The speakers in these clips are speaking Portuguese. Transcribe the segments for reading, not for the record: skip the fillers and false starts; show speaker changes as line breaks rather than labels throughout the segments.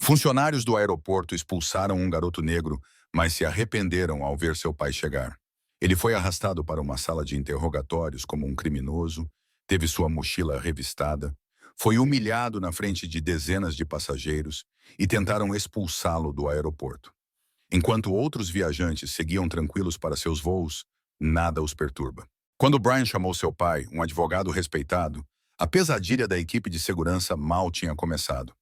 Funcionários do aeroporto expulsaram um garoto negro, mas se arrependeram ao ver seu pai chegar. Ele foi arrastado para uma sala de interrogatórios como um criminoso, teve sua mochila revistada, foi humilhado na frente de dezenas de passageiros e tentaram expulsá-lo do aeroporto. Enquanto outros viajantes seguiam tranquilos para seus voos, nada os perturba. Quando Brian chamou seu pai, um advogado respeitado, a pesadilha da equipe de segurança mal tinha começado.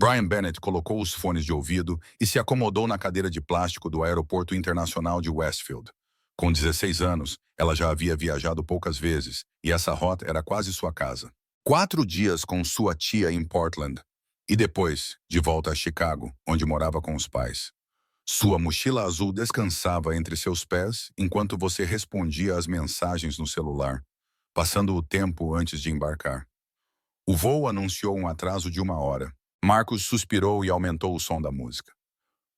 Brian Bennett colocou os fones de ouvido e se acomodou na cadeira de plástico do Aeroporto Internacional de Westfield. Com 16 anos, ela já havia viajado poucas vezes e essa rota era quase sua casa. 4 dias com sua tia em Portland e depois, de volta a Chicago, onde morava com os pais. Sua mochila azul descansava entre seus pés enquanto você respondia às mensagens no celular, passando o tempo antes de embarcar. O voo anunciou um atraso de 1 hora. Marcus suspirou e aumentou o som da música.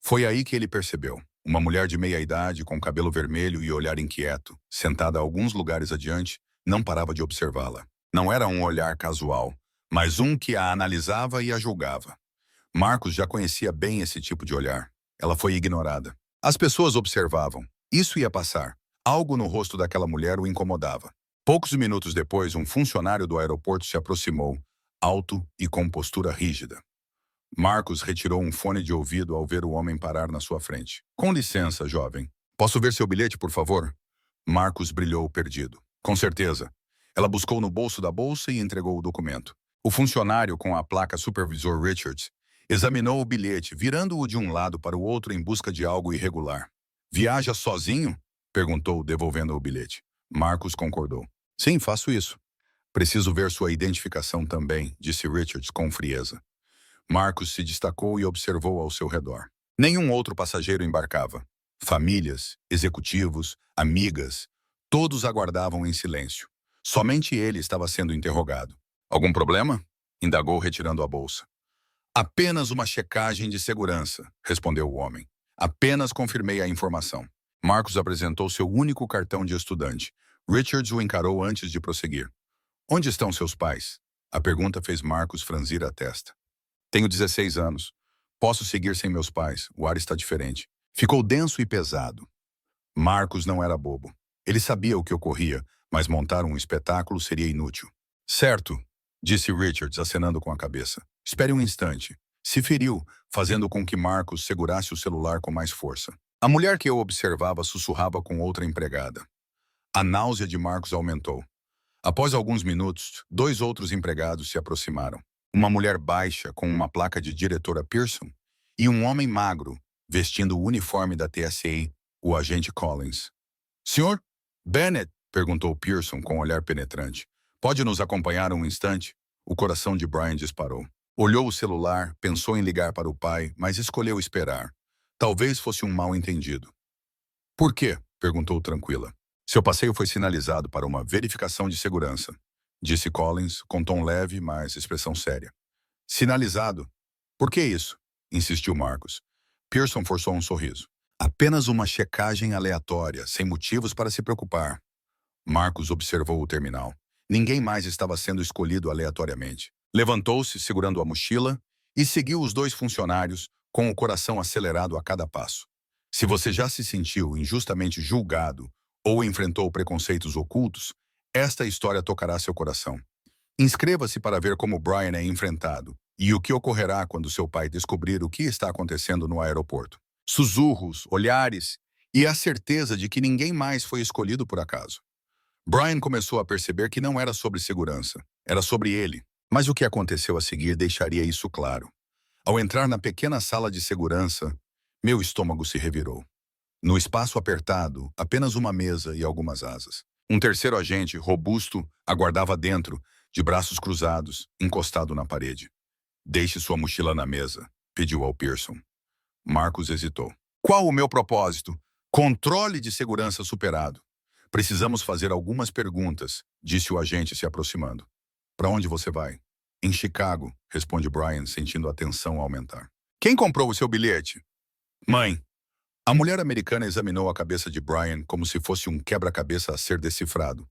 Foi aí que ele percebeu. Uma mulher de meia-idade, com cabelo vermelho e olhar inquieto, sentada a alguns lugares adiante, não parava de observá-la. Não era um olhar casual, mas um que a analisava e a julgava. Marcus já conhecia bem esse tipo de olhar. Ela foi ignorada. As pessoas observavam. Isso ia passar. Algo no rosto daquela mulher o incomodava. Poucos minutos depois, um funcionário do aeroporto se aproximou, alto e com postura rígida. Marcus retirou um fone de ouvido ao ver o homem parar na sua frente. Com licença, jovem. Posso ver seu bilhete, por favor? Marcus brilhou perdido. Com certeza. Ela buscou no bolso da bolsa e entregou o documento. O funcionário, com a placa Supervisor Richards, examinou o bilhete, virando-o de um lado para o outro em busca de algo irregular. Viaja sozinho? Perguntou, devolvendo o bilhete. Marcus concordou. Sim, faço isso. Preciso ver sua identificação também, disse Richards com frieza. Marcus se destacou e observou ao seu redor. Nenhum outro passageiro embarcava. Famílias, executivos, amigas, todos aguardavam em silêncio. Somente ele estava sendo interrogado. Algum problema? Indagou retirando a bolsa. Apenas uma checagem de segurança, respondeu o homem. Apenas confirmei a informação. Marcus apresentou seu único cartão de estudante. Richards o encarou antes de prosseguir. Onde estão seus pais? A pergunta fez Marcus franzir a testa. Tenho 16 anos. Posso seguir sem meus pais. O ar está diferente. Ficou denso e pesado. Marcus não era bobo. Ele sabia o que ocorria, mas montar um espetáculo seria inútil. Certo, disse Richards, acenando com a cabeça. Espere um instante. Se feriu, fazendo com que Marcus segurasse o celular com mais força. A mulher que eu observava sussurrava com outra empregada. A náusea de Marcus aumentou. Após alguns minutos, 2 outros empregados se aproximaram. Uma mulher baixa com uma placa de diretora Pearson e um homem magro, vestindo o uniforme da TSA, o agente Collins. Senhor Bennett, perguntou Pearson com um olhar penetrante. Pode nos acompanhar um instante? O coração de Brian disparou. Olhou o celular, pensou em ligar para o pai, mas escolheu esperar. Talvez fosse um mal-entendido. Por quê? Perguntou tranquila. Seu passeio foi sinalizado para uma verificação de segurança, disse Collins, com tom leve, mas expressão séria. Sinalizado? Por que isso? Insistiu Marcus. Pearson forçou um sorriso. Apenas uma checagem aleatória, sem motivos para se preocupar. Marcus observou o terminal. Ninguém mais estava sendo escolhido aleatoriamente. Levantou-se, segurando a mochila, e seguiu os 2 funcionários, com o coração acelerado a cada passo. Se você já se sentiu injustamente julgado ou enfrentou preconceitos ocultos, esta história tocará seu coração. Inscreva-se para ver como Brian é enfrentado e o que ocorrerá quando seu pai descobrir o que está acontecendo no aeroporto. Sussurros, olhares e a certeza de que ninguém mais foi escolhido por acaso. Brian começou a perceber que não era sobre segurança, era sobre ele. Mas o que aconteceu a seguir deixaria isso claro. Ao entrar na pequena sala de segurança, meu estômago se revirou. No espaço apertado, apenas uma mesa e algumas asas. Um terceiro agente, robusto, aguardava dentro, de braços cruzados, encostado na parede. Deixe sua mochila na mesa, pediu ao Pearson. Marcus hesitou. Qual o meu propósito? Controle de segurança superado. Precisamos fazer algumas perguntas, disse o agente se aproximando. Para onde você vai? Em Chicago, responde Brian, sentindo a tensão aumentar. Quem comprou o seu bilhete? Mãe. A mulher americana examinou a cabeça de Brian como se fosse um quebra-cabeça a ser decifrado.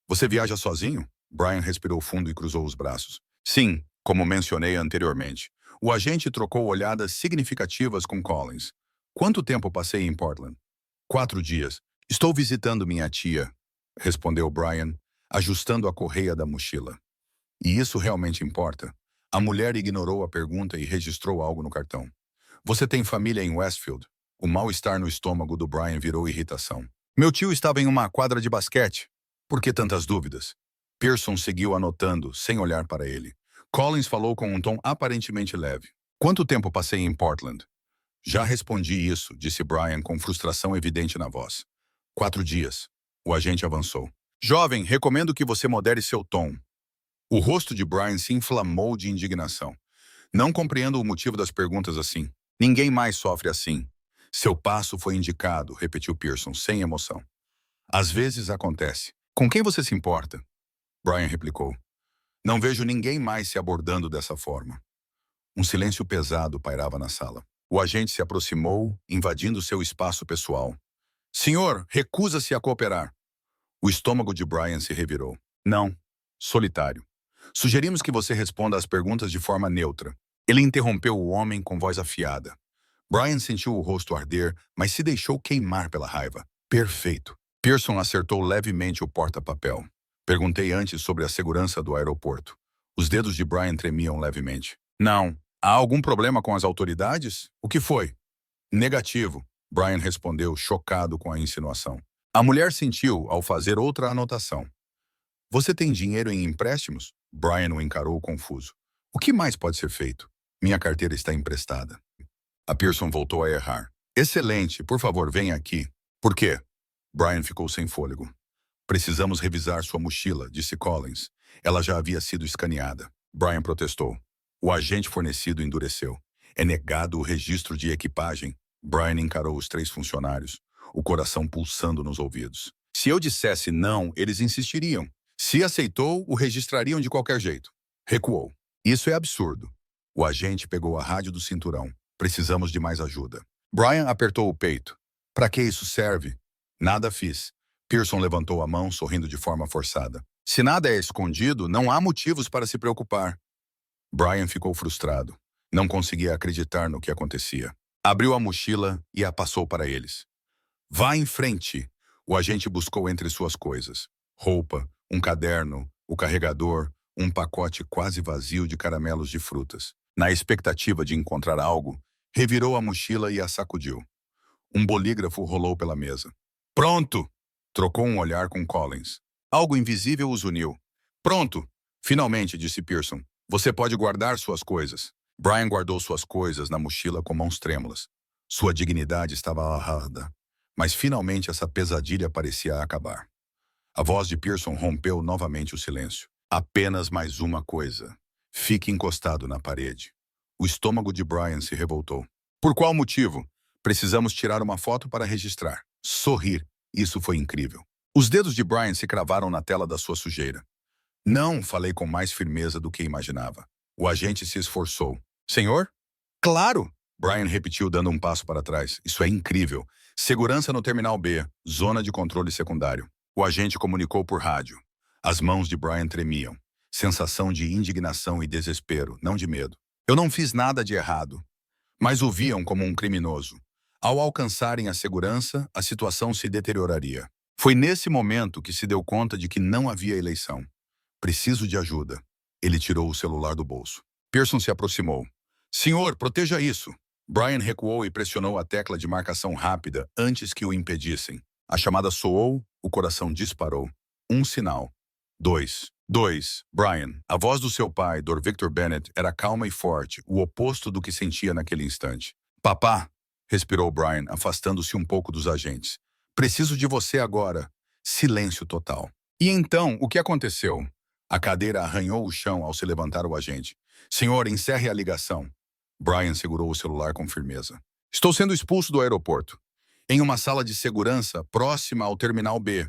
Você viaja sozinho? Brian respirou fundo e cruzou os braços. Sim, como mencionei anteriormente. O agente trocou olhadas significativas com Collins. Quanto tempo passei em Portland? 4 dias. Estou visitando minha tia, respondeu Brian, ajustando a correia da mochila. E isso realmente importa? A mulher ignorou a pergunta e registrou algo no cartão. Você tem família em Westfield? O mal-estar no estômago do Brian virou irritação. Meu tio estava em uma quadra de basquete. Por que tantas dúvidas? Pearson seguiu anotando, sem olhar para ele. Collins falou com um tom aparentemente leve. Quanto tempo passei em Portland? Já respondi isso, disse Brian com frustração evidente na voz. 4 dias. O agente avançou. Jovem, recomendo que você modere seu tom. O rosto de Brian se inflamou de indignação. Não compreendo o motivo das perguntas assim. Ninguém mais sofre assim. Seu passo foi indicado, repetiu Pearson, sem emoção. Às vezes acontece. Com quem você se importa? Brian replicou. Não vejo ninguém mais se abordando dessa forma. Um silêncio pesado pairava na sala. O agente se aproximou, invadindo seu espaço pessoal. Senhor, recusa-se a cooperar. O estômago de Brian se revirou. Não. Solitário. Sugerimos que você responda às perguntas de forma neutra. Ele interrompeu o homem com voz afiada. Brian sentiu o rosto arder, mas se deixou queimar pela raiva. Perfeito. Pearson acertou levemente o porta-papel. Perguntei antes sobre a segurança do aeroporto. Os dedos de Brian tremiam levemente. Não. Há algum problema com as autoridades? O que foi? Negativo. Brian respondeu, chocado com a insinuação. A mulher sentiu ao fazer outra anotação. Você tem dinheiro em empréstimos? Brian o encarou confuso. O que mais pode ser feito? Minha carteira está emprestada. A Pearson voltou a errar. Excelente, por favor, venha aqui. Por quê? Brian ficou sem fôlego. Precisamos revisar sua mochila, disse Collins. Ela já havia sido escaneada. Brian protestou. O agente fornecido endureceu. É negado o registro de equipagem. Brian encarou os 3 funcionários, o coração pulsando nos ouvidos. Se eu dissesse não, eles insistiriam. Se aceitou, o registrariam de qualquer jeito. Recuou. Isso é absurdo. O agente pegou a rádio do cinturão. Precisamos de mais ajuda. Brian apertou o peito. Para que isso serve? Nada fiz. Pearson levantou a mão, sorrindo de forma forçada. Se nada é escondido, não há motivos para se preocupar. Brian ficou frustrado. Não conseguia acreditar no que acontecia. Abriu a mochila e a passou para eles. Vá em frente. O agente buscou entre suas coisas. Roupa, um caderno, o carregador, um pacote quase vazio de caramelos de frutas. Na expectativa de encontrar algo, revirou a mochila e a sacudiu. Um bolígrafo rolou pela mesa. Pronto! Trocou um olhar com Collins. Algo invisível os uniu. Pronto! Finalmente, disse Pearson. Você pode guardar suas coisas. Brian guardou suas coisas na mochila com mãos trêmulas. Sua dignidade estava alarrada. Mas finalmente essa pesadilha parecia acabar. A voz de Pearson rompeu novamente o silêncio. Apenas mais uma coisa. Fique encostado na parede. O estômago de Brian se revoltou. Por qual motivo? Precisamos tirar uma foto para registrar. Sorrir. Isso foi incrível. Os dedos de Brian se cravaram na tela da sua sujeira. Não, falei com mais firmeza do que imaginava. O agente se esforçou. Senhor? Claro! Brian repetiu dando um passo para trás. Isso é incrível. Segurança no Terminal B, zona de controle secundário. O agente comunicou por rádio. As mãos de Brian tremiam. Sensação de indignação e desespero, não de medo. Eu não fiz nada de errado. Mas o viam como um criminoso. Ao alcançarem a segurança, a situação se deterioraria. Foi nesse momento que se deu conta de que não havia eleição. Preciso de ajuda. Ele tirou o celular do bolso. Pearson se aproximou. Senhor, proteja isso. Brian recuou e pressionou a tecla de marcação rápida antes que o impedissem. A chamada soou, o coração disparou. Um sinal. 2. 2. Brian. A voz do seu pai, Dr. Victor Bennett, era calma e forte, o oposto do que sentia naquele instante. Papá, respirou Brian, afastando-se um pouco dos agentes. Preciso de você agora. Silêncio total. E então, o que aconteceu? A cadeira arranhou o chão ao se levantar o agente. Senhor, encerre a ligação. Brian segurou o celular com firmeza. Estou sendo expulso do aeroporto. Em uma sala de segurança próxima ao Terminal B.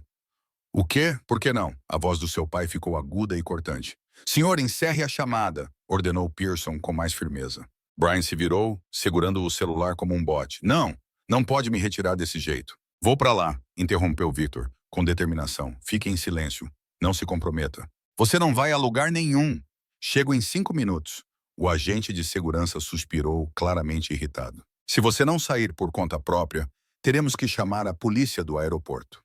O quê? Por que não? A voz do seu pai ficou aguda e cortante. Senhor, encerre a chamada, ordenou Pearson com mais firmeza. Brian se virou, segurando o celular como um bote. Não, não pode me retirar desse jeito. Vou para lá, interrompeu Victor, com determinação. Fique em silêncio. Não se comprometa. Você não vai a lugar nenhum. Chego em 5 minutos. O agente de segurança suspirou, claramente irritado. Se você não sair por conta própria, teremos que chamar a polícia do aeroporto.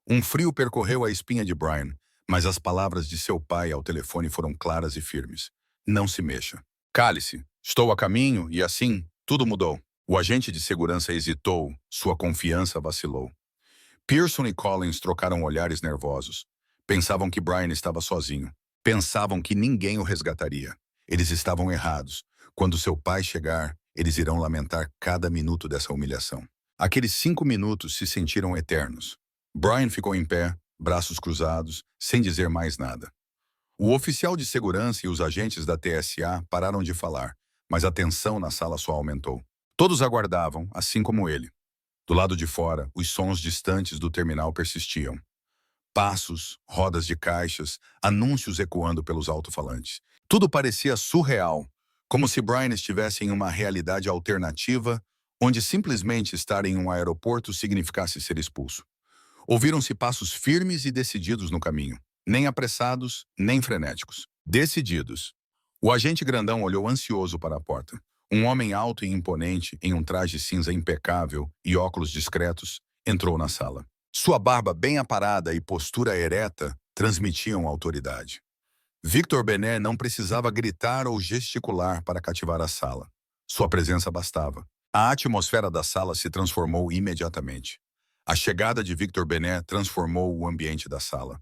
Um frio percorreu a espinha de Brian, mas as palavras de seu pai ao telefone foram claras e firmes. Não se mexa. Cale-se. Estou a caminho e assim, tudo mudou. O agente de segurança hesitou, sua confiança vacilou. Pearson e Collins trocaram olhares nervosos. Pensavam que Brian estava sozinho. Pensavam que ninguém o resgataria. Eles estavam errados. Quando seu pai chegar, eles irão lamentar cada minuto dessa humilhação. Aqueles 5 minutos se sentiram eternos. Brian ficou em pé, braços cruzados, sem dizer mais nada. O oficial de segurança e os agentes da TSA pararam de falar, mas a tensão na sala só aumentou. Todos aguardavam, assim como ele. Do lado de fora, os sons distantes do terminal persistiam. Passos, rodas de caixas, anúncios ecoando pelos alto-falantes. Tudo parecia surreal, como se Brian estivesse em uma realidade alternativa, onde simplesmente estar em um aeroporto significasse ser expulso. Ouviram-se passos firmes e decididos no caminho, nem apressados, nem frenéticos. Decididos. O agente grandão olhou ansioso para a porta. Um homem alto e imponente, em um traje cinza impecável e óculos discretos, entrou na sala. Sua barba bem aparada e postura ereta transmitiam autoridade. Victor Benet não precisava gritar ou gesticular para cativar a sala. Sua presença bastava. A atmosfera da sala se transformou imediatamente. A chegada de Victor Benet transformou o ambiente da sala.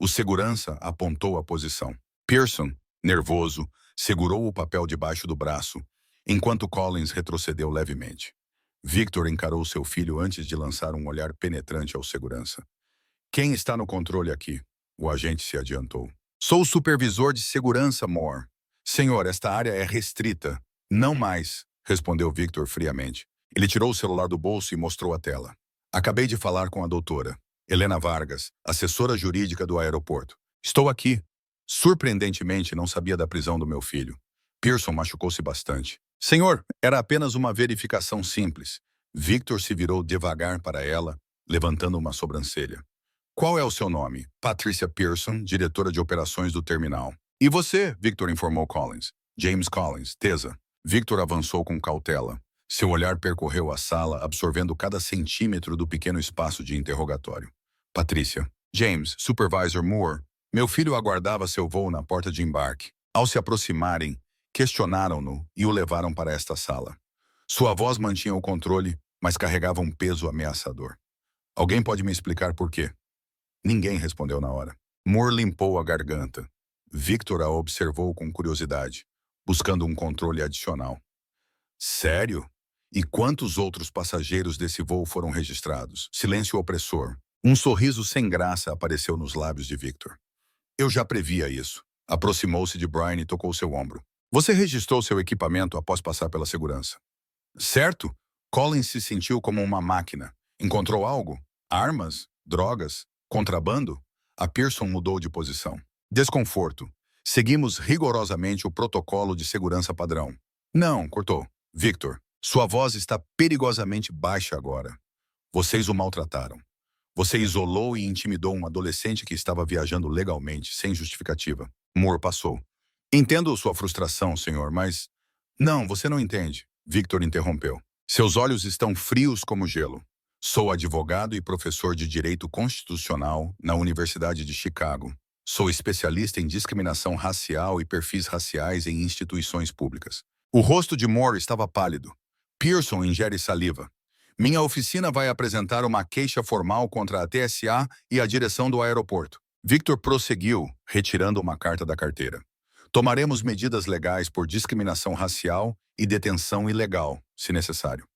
O segurança apontou a posição. Pearson, nervoso, segurou o papel debaixo do braço, enquanto Collins retrocedeu levemente. Victor encarou seu filho antes de lançar um olhar penetrante ao segurança. Quem está no controle aqui? O agente se adiantou. Sou o supervisor de segurança, Moore. Senhor, esta área é restrita. Não mais, respondeu Victor friamente. Ele tirou o celular do bolso e mostrou a tela. Acabei de falar com a doutora Helena Vargas, assessora jurídica do aeroporto. Estou aqui. Surpreendentemente, não sabia da prisão do meu filho. Pearson machucou-se bastante. Senhor, era apenas uma verificação simples. Victor se virou devagar para ela, levantando uma sobrancelha. Qual é o seu nome? Patricia Pearson, diretora de operações do terminal. E você? Victor informou Collins. James Collins, TESA. Victor avançou com cautela. Seu olhar percorreu a sala, absorvendo cada centímetro do pequeno espaço de interrogatório. Patrícia. James, Supervisor Moore. Meu filho aguardava seu voo na porta de embarque. Ao se aproximarem, questionaram-no e o levaram para esta sala. Sua voz mantinha o controle, mas carregava um peso ameaçador. Alguém pode me explicar por quê? Ninguém respondeu na hora. Moore limpou a garganta. Victor a observou com curiosidade, buscando um controle adicional. Sério? E quantos outros passageiros desse voo foram registrados? Silêncio opressor. Um sorriso sem graça apareceu nos lábios de Victor. Eu já previa isso. Aproximou-se de Brian e tocou seu ombro. Você registrou seu equipamento após passar pela segurança. Certo? Collins se sentiu como uma máquina. Encontrou algo? Armas? Drogas? Contrabando? A Pearson mudou de posição. Desconforto. Seguimos rigorosamente o protocolo de segurança padrão. Não, cortou. Victor, sua voz está perigosamente baixa agora. Vocês o maltrataram. Você isolou e intimidou um adolescente que estava viajando legalmente, sem justificativa. Moore passou. Entendo sua frustração, senhor, mas... Não, você não entende. Victor interrompeu. Seus olhos estão frios como gelo. Sou advogado e professor de Direito Constitucional na Universidade de Chicago. Sou especialista em discriminação racial e perfis raciais em instituições públicas. O rosto de Moore estava pálido. Pearson ingere saliva. Minha oficina vai apresentar uma queixa formal contra a TSA e a direção do aeroporto. Victor prosseguiu, retirando uma carta da carteira. Tomaremos medidas legais por discriminação racial e detenção ilegal, se necessário.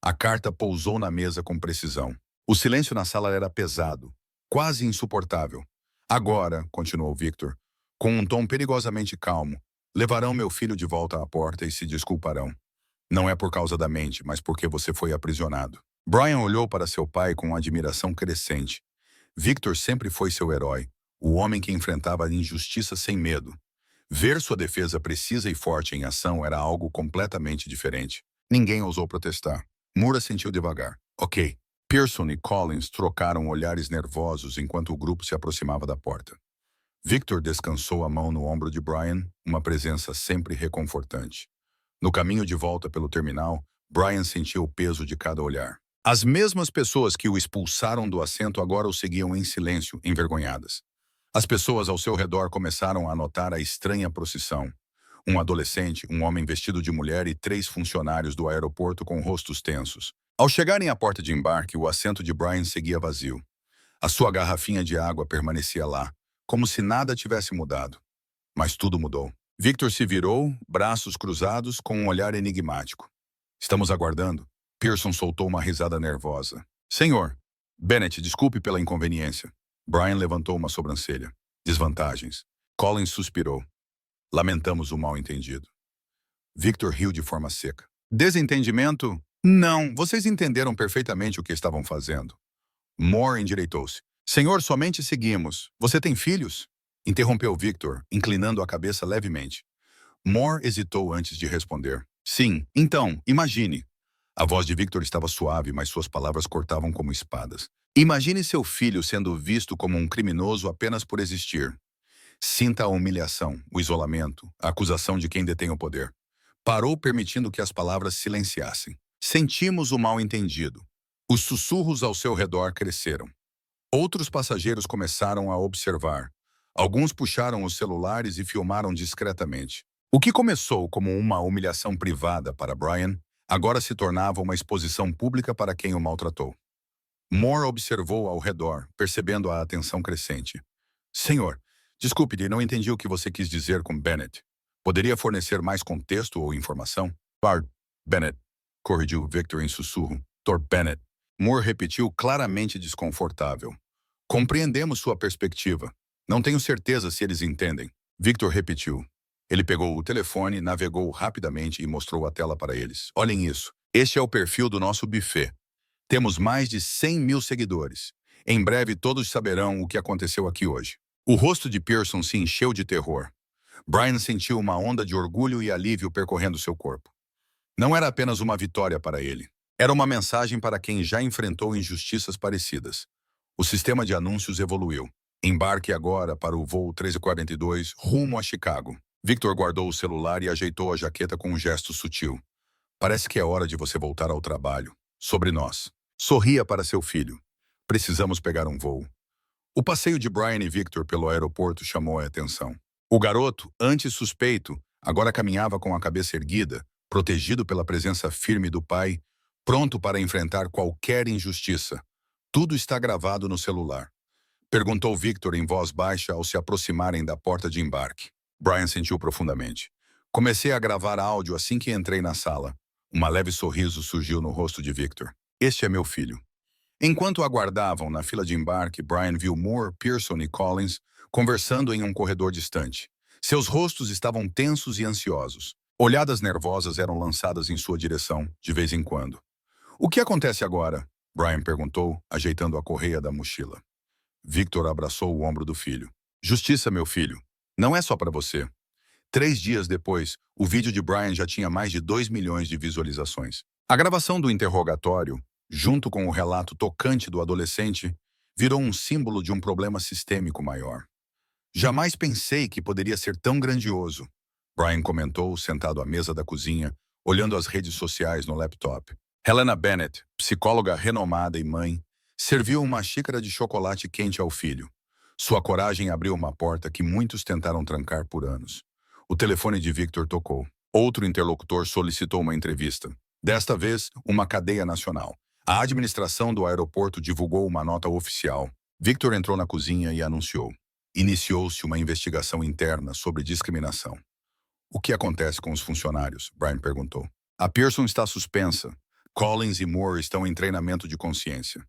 A carta pousou na mesa com precisão. O silêncio na sala era pesado, quase insuportável. Agora, continuou Victor, com um tom perigosamente calmo, levarão meu filho de volta à porta e se desculparão. Não é por causa da mente, mas porque você foi aprisionado. Brian olhou para seu pai com admiração crescente. Victor sempre foi seu herói, o homem que enfrentava a injustiça sem medo. Ver sua defesa precisa e forte em ação era algo completamente diferente. Ninguém ousou protestar. Moore assentiu devagar. Ok. Pearson e Collins trocaram olhares nervosos enquanto o grupo se aproximava da porta. Victor descansou a mão no ombro de Brian, uma presença sempre reconfortante. No caminho de volta pelo terminal, Brian sentia o peso de cada olhar. As mesmas pessoas que o expulsaram do assento agora o seguiam em silêncio, envergonhadas. As pessoas ao seu redor começaram a notar a estranha procissão. Um adolescente, um homem vestido de mulher e 3 funcionários do aeroporto com rostos tensos. Ao chegarem à porta de embarque, o assento de Brian seguia vazio. A sua garrafinha de água permanecia lá, como se nada tivesse mudado. Mas tudo mudou. Victor se virou, braços cruzados, com um olhar enigmático. Estamos aguardando. Pearson soltou uma risada nervosa. Senhor. Bennett, desculpe pela inconveniência. Brian levantou uma sobrancelha. Desvantagens. Collins suspirou. Lamentamos o mal-entendido. Victor riu de forma seca. Desentendimento? Não, vocês entenderam perfeitamente o que estavam fazendo. Moore endireitou-se. Senhor, somente seguimos. Você tem filhos? Interrompeu Victor, inclinando a cabeça levemente. Moore hesitou antes de responder. Sim, então, imagine. A voz de Victor estava suave, mas suas palavras cortavam como espadas. Imagine seu filho sendo visto como um criminoso apenas por existir. Sinta a humilhação, o isolamento, a acusação de quem detém o poder. Parou permitindo que as palavras silenciassem. Sentimos o mal-entendido. Os sussurros ao seu redor cresceram. Outros passageiros começaram a observar. Alguns puxaram os celulares e filmaram discretamente. O que começou como uma humilhação privada para Brian, agora se tornava uma exposição pública para quem o maltratou. Moore observou ao redor, percebendo a atenção crescente. Senhor, desculpe, não entendi o que você quis dizer com Bennett. Poderia fornecer mais contexto ou informação? Bennett, corrigiu Victor em sussurro. Dr. Bennett. Moore repetiu claramente desconfortável. Compreendemos sua perspectiva. Não tenho certeza se eles entendem. Victor repetiu. Ele pegou o telefone, navegou rapidamente e mostrou a tela para eles. Olhem isso. Este é o perfil do nosso buffet. Temos mais de 100 mil seguidores. Em breve todos saberão o que aconteceu aqui hoje. O rosto de Pearson se encheu de terror. Brian sentiu uma onda de orgulho e alívio percorrendo seu corpo. Não era apenas uma vitória para ele. Era uma mensagem para quem já enfrentou injustiças parecidas. O sistema de anúncios evoluiu. Embarque agora para o voo 1342, rumo a Chicago. Victor guardou o celular e ajeitou a jaqueta com um gesto sutil. Parece que é hora de você voltar ao trabalho. Sobre nós. Sorria para seu filho. Precisamos pegar um voo. O passeio de Brian e Victor pelo aeroporto chamou a atenção. O garoto, antes suspeito, agora caminhava com a cabeça erguida, protegido pela presença firme do pai, pronto para enfrentar qualquer injustiça. Tudo está gravado no celular. Perguntou Victor em voz baixa ao se aproximarem da porta de embarque. Brian sentiu profundamente. Comecei a gravar áudio assim que entrei na sala. Um leve sorriso surgiu no rosto de Victor. Este é meu filho. Enquanto aguardavam na fila de embarque, Brian viu Moore, Pearson e Collins conversando em um corredor distante. Seus rostos estavam tensos e ansiosos. Olhadas nervosas eram lançadas em sua direção, de vez em quando. O que acontece agora? Brian perguntou, ajeitando a correia da mochila. Victor abraçou o ombro do filho. Justiça, meu filho. Não é só para você. 3 dias depois, o vídeo de Brian já tinha mais de 2 milhões de visualizações. A gravação do interrogatório, junto com o relato tocante do adolescente, virou um símbolo de um problema sistêmico maior. Jamais pensei que poderia ser tão grandioso, Brian comentou, sentado à mesa da cozinha, olhando as redes sociais no laptop. Helena Bennett, psicóloga renomada e mãe, serviu uma xícara de chocolate quente ao filho. Sua coragem abriu uma porta que muitos tentaram trancar por anos. O telefone de Victor tocou. Outro interlocutor solicitou uma entrevista. Desta vez, uma cadeia nacional. A administração do aeroporto divulgou uma nota oficial. Victor entrou na cozinha e anunciou. Iniciou-se uma investigação interna sobre discriminação. O que acontece com os funcionários? Brian perguntou. A Pearson está suspensa. Collins e Moore estão em treinamento de consciência.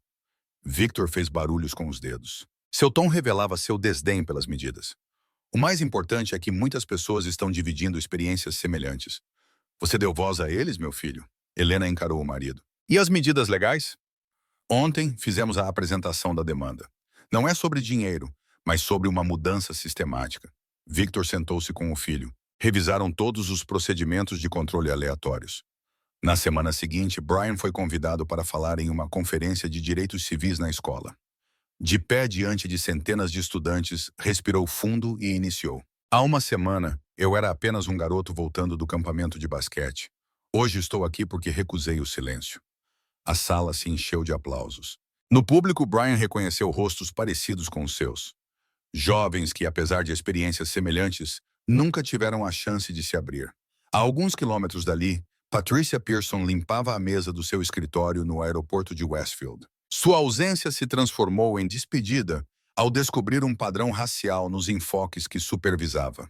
Victor fez barulhos com os dedos. Seu tom revelava seu desdém pelas medidas. O mais importante é que muitas pessoas estão dividindo experiências semelhantes. Você deu voz a eles, meu filho? Helena encarou o marido. E as medidas legais? Ontem fizemos a apresentação da demanda. Não é sobre dinheiro, mas sobre uma mudança sistemática. Victor sentou-se com o filho. Revisaram todos os procedimentos de controle aleatórios. Na semana seguinte, Brian foi convidado para falar em uma conferência de direitos civis na escola. De pé diante de centenas de estudantes, respirou fundo e iniciou. Há uma semana, eu era apenas um garoto voltando do campamento de basquete. Hoje estou aqui porque recusei o silêncio. A sala se encheu de aplausos. No público, Brian reconheceu rostos parecidos com os seus. Jovens que, apesar de experiências semelhantes, nunca tiveram a chance de se abrir. A alguns quilômetros dali, Patricia Pearson limpava a mesa do seu escritório no aeroporto de Westfield. Sua ausência se transformou em despedida ao descobrir um padrão racial nos enfoques que supervisava.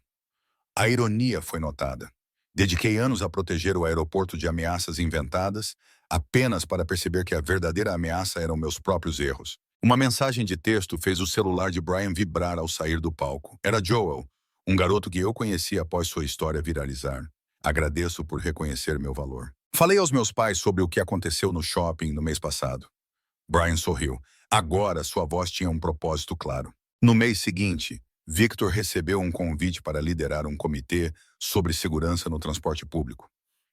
A ironia foi notada. Dediquei anos a proteger o aeroporto de ameaças inventadas, apenas para perceber que a verdadeira ameaça eram meus próprios erros. Uma mensagem de texto fez o celular de Brian vibrar ao sair do palco. Era Joel, um garoto que eu conheci após sua história viralizar. Agradeço por reconhecer meu valor. Falei aos meus pais sobre o que aconteceu no shopping no mês passado. Brian sorriu. Agora sua voz tinha um propósito claro. No mês seguinte, Victor recebeu um convite para liderar um comitê sobre segurança no transporte público.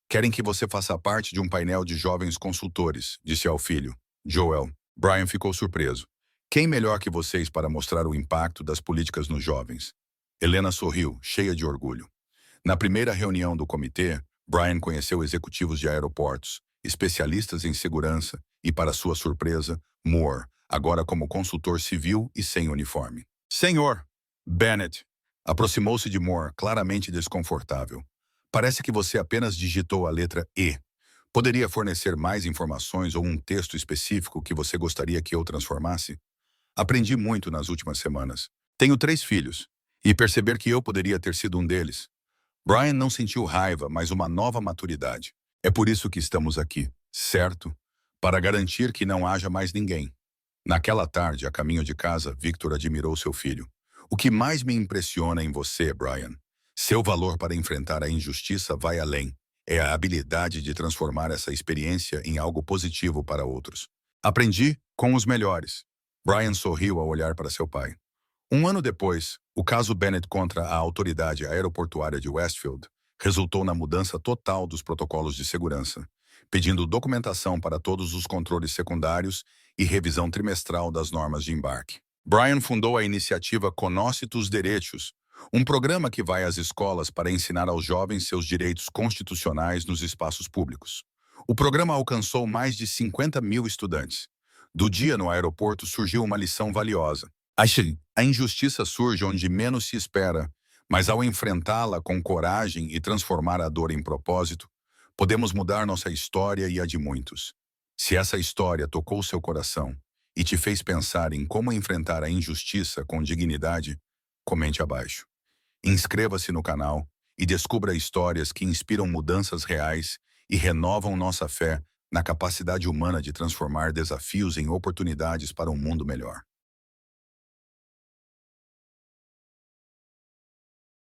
Querem que você faça parte de um painel de jovens consultores, disse ao filho, Joel. Brian ficou surpreso. Quem melhor que vocês para mostrar o impacto das políticas nos jovens? Helena sorriu, cheia de orgulho. Na primeira reunião do comitê, Brian conheceu executivos de aeroportos, especialistas em segurança e, para sua surpresa, Moore, agora como consultor civil e sem uniforme. Senhor, Bennett aproximou-se de Moore, claramente desconfortável. Parece que você apenas digitou a letra E. Poderia fornecer mais informações ou um texto específico que você gostaria que eu transformasse? Aprendi muito nas últimas semanas. Tenho 3 filhos, e perceber que eu poderia ter sido um deles. Brian não sentiu raiva, mas uma nova maturidade. É por isso que estamos aqui, certo? Para garantir que não haja mais ninguém. Naquela tarde, a caminho de casa, Victor admirou seu filho. O que mais me impressiona em você, Brian, seu valor para enfrentar a injustiça vai além. É a habilidade de transformar essa experiência em algo positivo para outros. Aprendi com os melhores. Brian sorriu ao olhar para seu pai. Um ano depois, o caso Bennett contra a autoridade aeroportuária de Westfield resultou na mudança total dos protocolos de segurança, pedindo documentação para todos os controles secundários e revisão trimestral das normas de embarque. Brian fundou a iniciativa Conócitos Direitos, um programa que vai às escolas para ensinar aos jovens seus direitos constitucionais nos espaços públicos. O programa alcançou mais de 50 mil estudantes. Do dia no aeroporto surgiu uma lição valiosa. A injustiça surge onde menos se espera, mas ao enfrentá-la com coragem e transformar a dor em propósito, podemos mudar nossa história e a de muitos. Se essa história tocou seu coração e te fez pensar em como enfrentar a injustiça com dignidade, comente abaixo. Inscreva-se no canal e descubra histórias que inspiram mudanças reais e renovam nossa fé na capacidade humana de transformar desafios em oportunidades para um mundo melhor.